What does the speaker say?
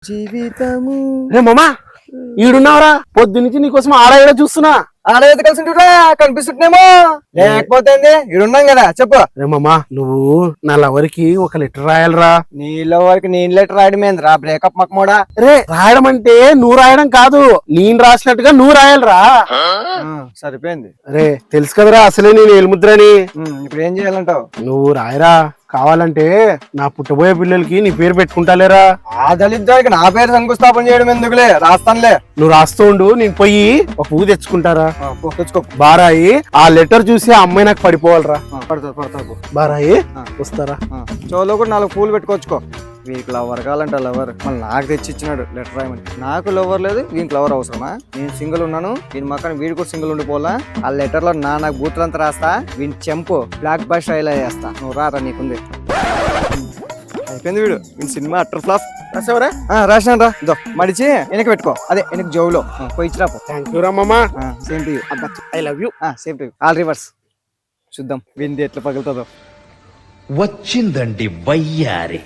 జీవితము రే మామా ఈడున్నావురా పొద్దునుంచి నీకోసం ఆడ చూస్తున్నా. ఆడైతే కలిసి ఉంటురా కనిపిస్తుంటేమో లేకపోతే ఇడున్నాం కదా చెప్పు. రే మామా నువ్వు నా లవర్కి ఒక లెటర్ రాయాలరా. నీళ్ళ వరకు నేను లెటర్ రాయడమేంద్రా బ్రేకప్ మక్కమోడా. రే రాయడం అంటే నువ్వు రాయడం కాదు, నేను రాసినట్టుగా నువ్వు రాయాలరా. సరిపోయింది. రే తెలుసు కదరా అసలే నేను ఏలుముద్రని. ఇప్పుడు ఏం చేయాలంటావు? నువ్వు రాయరా, కావాలంటే నా పుట్టబోయే పిల్లలకి నీ పేరు పెట్టుకుంటాలేరా. ఆ దళిద్దానికి నా పేరు శంకుస్థాపన చేయడం ఎందుకులే, రాస్తానులే. నువ్వు రాస్తూ ఉండు, నేను పోయి ఒక పువ్వు తెచ్చుకుంటారా. తెచ్చుకో. బారాయి ఆ లెటర్ చూసి ఆ అమ్మాయి నాకు పడిపోవాలరా. పడతా బారాయి వస్తారా. చోలో కూడా 4 పూలు పెట్టుకోవచ్చుకో. వీనికి లవర్ కావాలంట లవర్ మళ్ళీ నాకు తెచ్చి ఇచ్చినాడు లెటర్ రాయమని. నాకు లవర్ లేదు, వీనికి లవర్ అవసరమా? నేను సింగిల్ ఉన్నాను, వీని మక్కన వీడి కూడా సింగిల్ ఉండిపోలా. ఆ లెటర్ లో నాకు బూతులంతా రాస్తా, వీని చెంపు బ్లాక్ బస్ రైలా చేస్తా. నువ్వు రారా, నీకుంది. అయిపోయింది వీడు సినిమా అట్టర్ ఫ్లాప్. రాసావరా? రాసినాను రా. ఇదో మడిచి వెనక పెట్టుకో, అదే వెనక జోవులో పోయి ఇచ్చిరా. థ్యాంక్ యూ రా మామా. Same to you. I love you. Same to you. All reverse. చూద్దాం వింది ఎట్లా పగులుతుందో. వచ్చిందండి వయ్యారి.